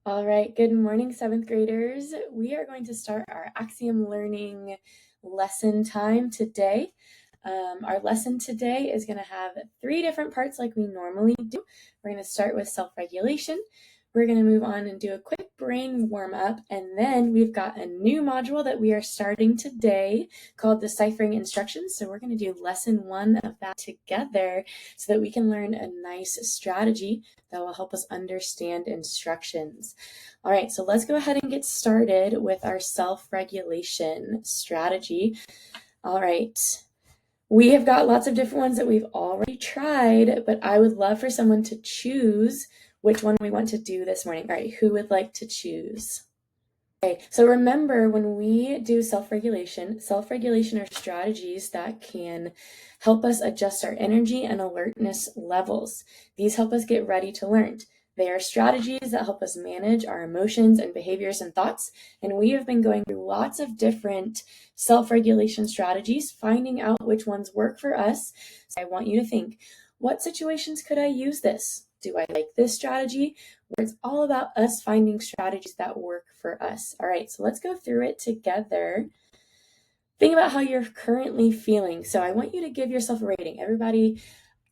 All right, good morning, seventh graders. We are going to start our Axiom learning lesson time today. Our lesson today is going to have 3 different parts like we normally do. We're going to start with self-regulation. We're going to move on and do a quick brain warm-up, and then we've got a new module that we are starting today called Deciphering Instructions. So we're going to do lesson 1 of that together so that we can learn a nice strategy that will help us understand instructions. All right, so let's go ahead and get started with our self-regulation strategy. All right. We have got lots of different ones that we've already tried, but I would love for someone to choose which one we want to do this morning. All right, who would like to choose? Okay, so remember when we do self-regulation are strategies that can help us adjust our energy and alertness levels. These help us get ready to learn. They are strategies that help us manage our emotions and behaviors and thoughts, and we have been going through lots of different self-regulation strategies, finding out which ones work for us. So I want you to think, what situations could I use this? Do I like this strategy? Where it's all about us finding strategies that work for us. All right, so let's go through it together. Think about how you're currently feeling. So I want you to give yourself a rating. Everybody,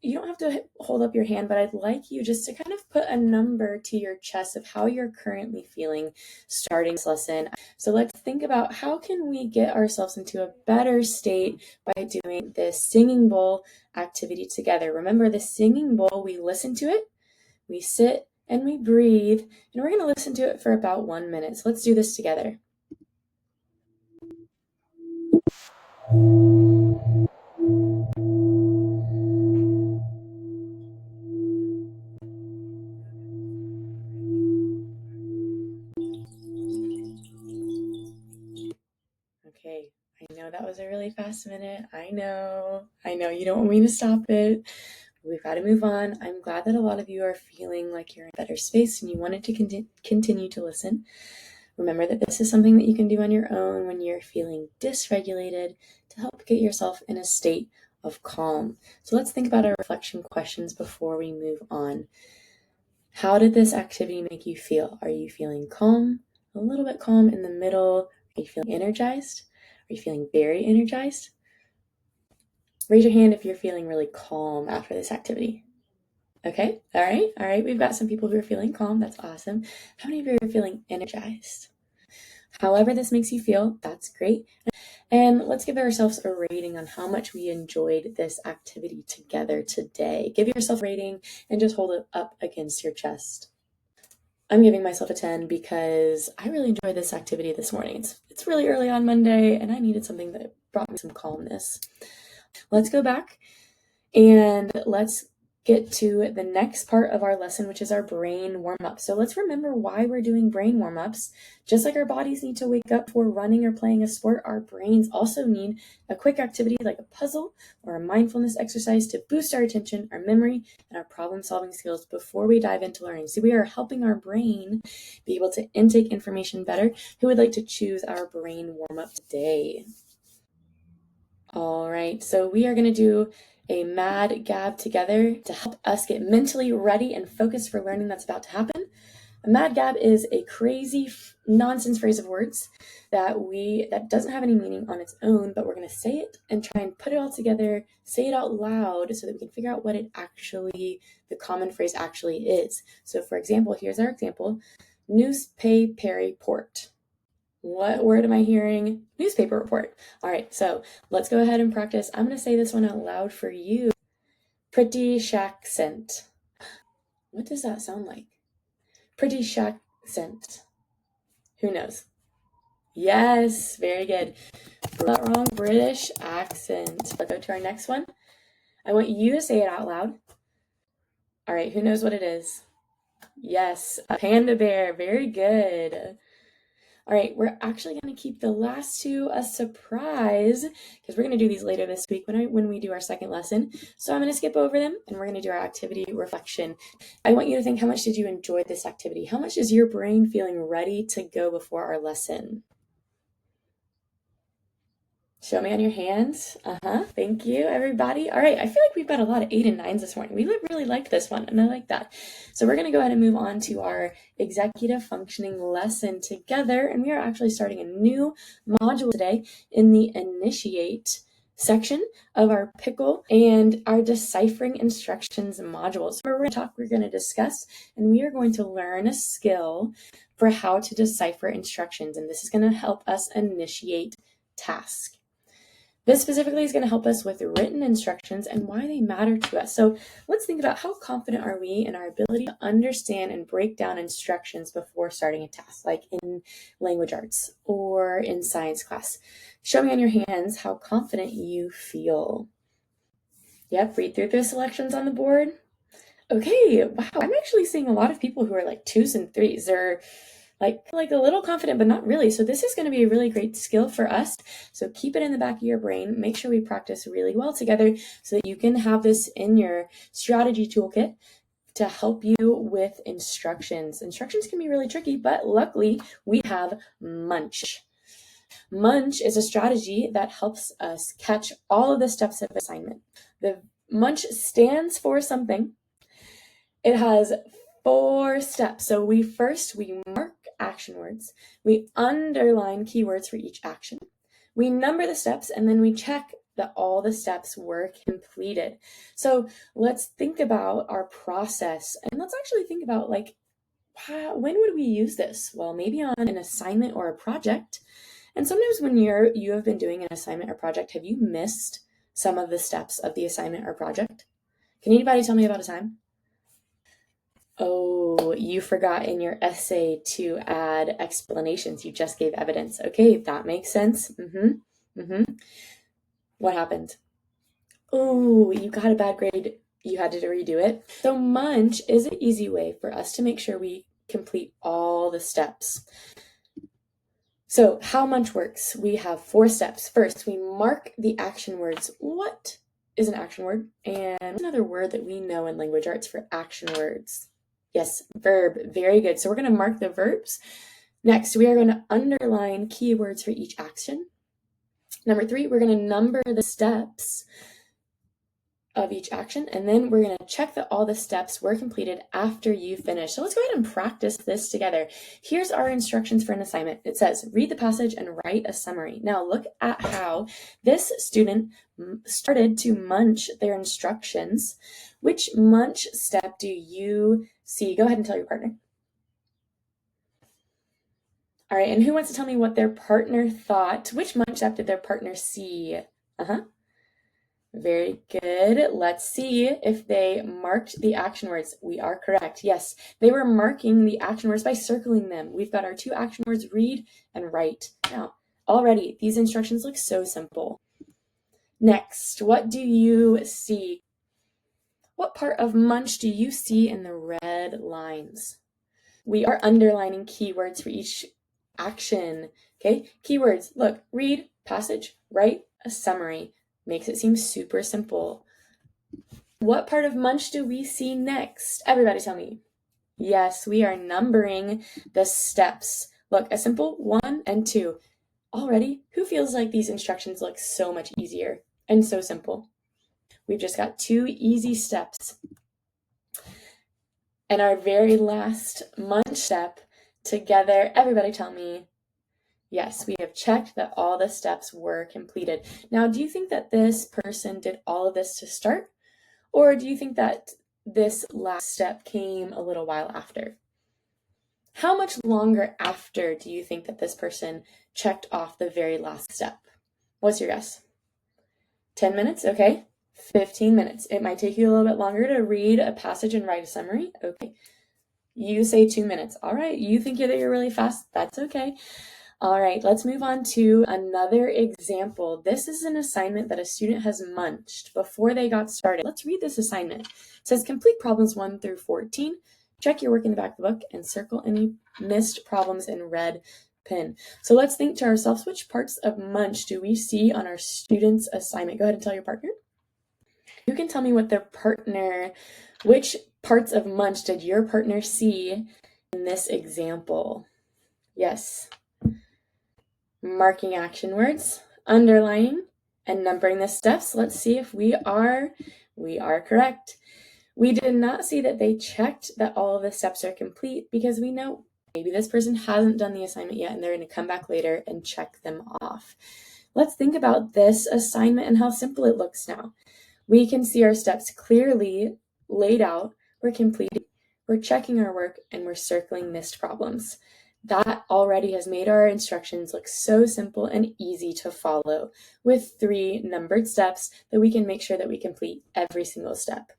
you don't have to hold up your hand, but I'd like you just to kind of put a number to your chest of how you're currently feeling starting this lesson. So let's think about how can we get ourselves into a better state by doing this singing bowl activity together. Remember, the singing bowl, we listen to it, we sit and we breathe, and we're going to listen to it for about 1 minute. So let's do this together. Okay, I know that was a really fast minute. I know you don't want me to stop it. We've got to move on. I'm glad that a lot of you are feeling like you're in a better space and you wanted to continue to listen. Remember that this is something that you can do on your own when you're feeling dysregulated to help get yourself in a state of calm. So let's think about our reflection questions before we move on. How did this activity make you feel? Are you feeling calm? A little bit calm in the middle? Are you feeling energized? Are you feeling very energized? Raise your hand if you're feeling really calm after this activity. Okay, all right. We've got some people who are feeling calm. That's awesome. How many of you are feeling energized? However this makes you feel, that's great. And let's give ourselves a rating on how much we enjoyed this activity together today. Give yourself a rating and just hold it up against your chest. I'm giving myself a 10 because I really enjoyed this activity this morning. It's really early on Monday and I needed something that brought me some calmness. Let's go back and let's get to the next part of our lesson, which is our brain warm-up. So let's remember why we're doing brain warm-ups. Just like our bodies need to wake up for running or playing a sport, our brains also need a quick activity like a puzzle or a mindfulness exercise to boost our attention, our memory, and our problem-solving skills before we dive into learning. So we are helping our brain be able to intake information better. Who would like to choose our brain warm-up today? All right, so we are going to do a mad gab together to help us get mentally ready and focused for learning that's about to happen. A mad gab is a crazy nonsense phrase of words that doesn't have any meaning on its own, but we're going to say it and try and put it all together, say it out loud so that we can figure out what the common phrase actually is. So for example, here's our example: newspaper-port. What word am I hearing? Newspaper report. All right, so let's go ahead and practice. I'm going to say this one out loud for you. Pretty shack scent. What does that sound like? Pretty shack scent. Who knows? Yes, very good. Not wrong. British accent. Let's go to our next one. I want you to say it out loud. All right, who knows what it is? Yes, a panda bear. Very good. All right, we're actually going to keep the last 2 a surprise because we're going to do these later this week when we do our second lesson. So I'm going to skip over them and we're going to do our activity reflection. I want you to think, how much did you enjoy this activity? How much is your brain feeling ready to go before our lesson? Show me on your hands. Thank you, everybody. All right, I feel like we've got a lot of 8 and 9s this morning. We really liked this one, and I like that. So we're going to go ahead and move on to our executive functioning lesson together, and we are actually starting a new module today in the initiate section of our pickle and our deciphering instructions modules. So we're going to discuss, and we are going to learn a skill for how to decipher instructions, and this is going to help us initiate tasks. This specifically is going to help us with written instructions and why they matter to us. So let's think about how confident are we in our ability to understand and break down instructions before starting a task, like in language arts or in science class. Show me on your hands how confident you feel. Yep, read through the selections on the board. Okay, wow, I'm actually seeing a lot of people who are like 2s and 3s. They're like a little confident, but not really. So this is going to be a really great skill for us. So keep it in the back of your brain. Make sure we practice really well together so that you can have this in your strategy toolkit to help you with instructions. Instructions can be really tricky, but luckily we have Munch. Munch is a strategy that helps us catch all of the steps of assignment. The Munch stands for something. It has 4 steps. So we mark action words, we underline keywords for each action, we number the steps, and then we check that all the steps were completed. So let's think about our process, and let's actually think about like, when would we use this? Well, maybe on an assignment or a project. And sometimes when you have been doing an assignment or project, have you missed some of the steps of the assignment or project? Can anybody tell me about a time? Oh, you forgot in your essay to add explanations. You just gave evidence. Okay, that makes sense. What happened? Oh, you got a bad grade. You had to redo it. So Munch is an easy way for us to make sure we complete all the steps. So how Munch works, we have 4 steps. First, we mark the action words. What is an action word? And another word that we know in language arts for action words. Yes, verb. Very good. So we're going to mark the verbs. Next, we are going to underline keywords for each action. Number 3, we're going to number the steps of each action, and then we're going to check that all the steps were completed after you finish. So let's go ahead and practice this together. Here's our instructions for an assignment. It says, read the passage and write a summary. Now look at how this student started to munch their instructions. Which munch step do you see? Go ahead and tell your partner. All right, and who wants to tell me what their partner thought? Which munch step did their partner see? Very good. Let's see if they marked the action words. We are correct. Yes, they were marking the action words by circling them. We've got our 2 action words, read and write. Now, already, these instructions look so simple. Next, what do you see? What part of Munch do you see in the red lines? We are underlining keywords for each action. Okay, keywords. Look, read, passage, write, a summary. Makes it seem super simple. What part of Munch do we see next? Everybody tell me. Yes, we are numbering the steps. Look, a simple 1 and 2. Already, who feels like these instructions look so much easier and so simple? We've just got 2 easy steps. And our very last Munch step together, everybody tell me. Yes, we have checked that all the steps were completed. Now, do you think that this person did all of this to start? Or do you think that this last step came a little while after? How much longer after do you think that this person checked off the very last step? What's your guess? 10 minutes? Okay. 15 minutes. It might take you a little bit longer to read a passage and write a summary. Okay. You say 2 minutes. All right. You think that you're really fast. That's okay. All right, let's move on to another example. This is an assignment that a student has munched before they got started. Let's read this assignment. It says, complete problems 1 through 14. Check your work in the back of the book and circle any missed problems in red pen. So let's think to ourselves, which parts of munch do we see on our student's assignment? Go ahead and tell your partner. You can tell me which parts of munch did your partner see in this example? Yes. Marking action words. underlining and numbering the steps. Let's see if we are correct. We did not see that they checked that all of the steps are complete because we know maybe this person hasn't done the assignment yet and they're going to come back later and check them off. Let's think about this assignment and how simple it looks now. We can see our steps clearly laid out. We're completing, we're checking our work, and we're circling missed problems. That already has made our instructions look so simple and easy to follow with 3 numbered steps that we can make sure that we complete every single step.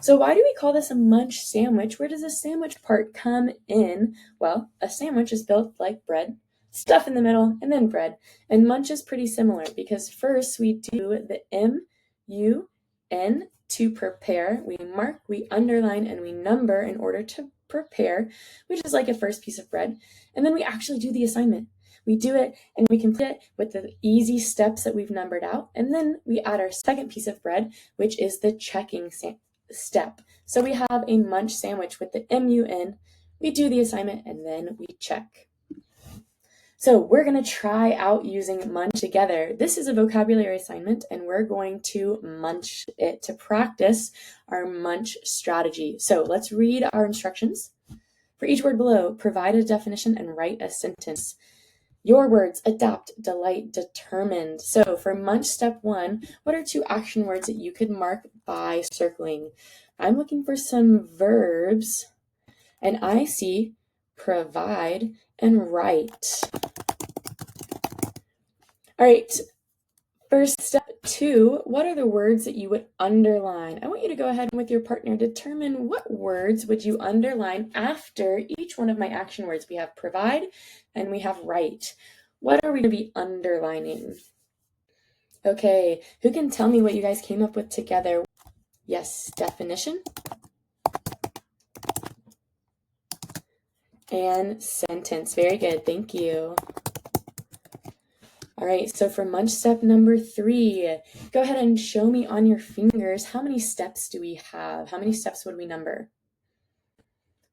So why do we call this a munch sandwich? Where does the sandwich part come in? Well, a sandwich is built like bread, stuff in the middle, and then bread. And munch is pretty similar because first we do the M-U-N to prepare. We mark, we underline, and we number in order to prepare, which is like a first piece of bread. And then we actually do the assignment. We do it and we complete it with the easy steps that we've numbered out. And then we add our second piece of bread, which is the checking step. So we have a munch sandwich with the M-U-N. We do the assignment and then we check. So we're going to try out using munch together. This is a vocabulary assignment and we're going to munch it to practice our munch strategy. So let's read our instructions. For each word below, provide a definition and write a sentence. Your words: adapt, delight, determined. So for munch step 1, what are 2 action words that you could mark by circling? I'm looking for some verbs and I see provide and write. All right, for step 2, what are the words that you would underline? I want you to go ahead and with your partner determine what words would you underline after each one of my action words. We have provide and we have write. What are we going to be underlining? Okay, who can tell me what you guys came up with together? Yes, definition and sentence. Very good, thank you. All right, so for munch step number 3, go ahead and show me on your fingers, how many steps do we have? How many steps would we number?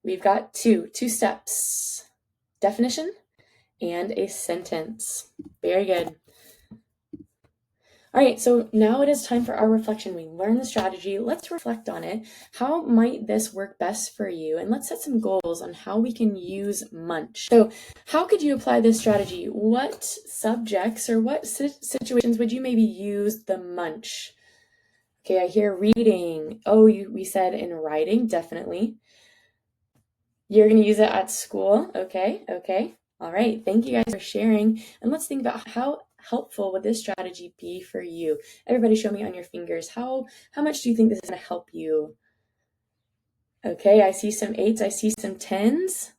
We've got 2 steps, definition and a sentence. Very good. All right, so now it is time for our reflection. We learned the strategy. Let's reflect on it. How might this work best for you? And let's set some goals on how we can use munch. So how could you apply this strategy? What subjects or what situations would you maybe use the munch? Okay, I hear reading. Oh, we said in writing, definitely. You're going to use it at school. Okay. All right, thank you guys for sharing. And let's think about how helpful would this strategy be for you? Everybody show me on your fingers. How much do you think this is going to help you? Okay, I see some 8s. I see some 10s.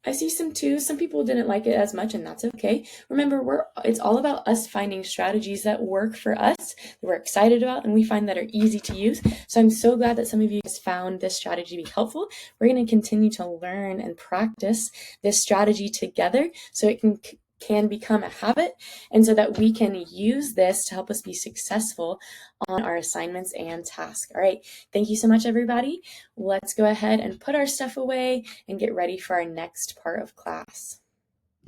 I see some 2s. Some people didn't like it as much, and that's okay. Remember, it's all about us finding strategies that work for us, that we're excited about, and we find that are easy to use. So I'm so glad that some of you guys found this strategy to be helpful. We're going to continue to learn and practice this strategy together so it can become a habit, and so that we can use this to help us be successful on our assignments and tasks. All right, thank you so much, everybody. Let's go ahead and put our stuff away and get ready for our next part of class.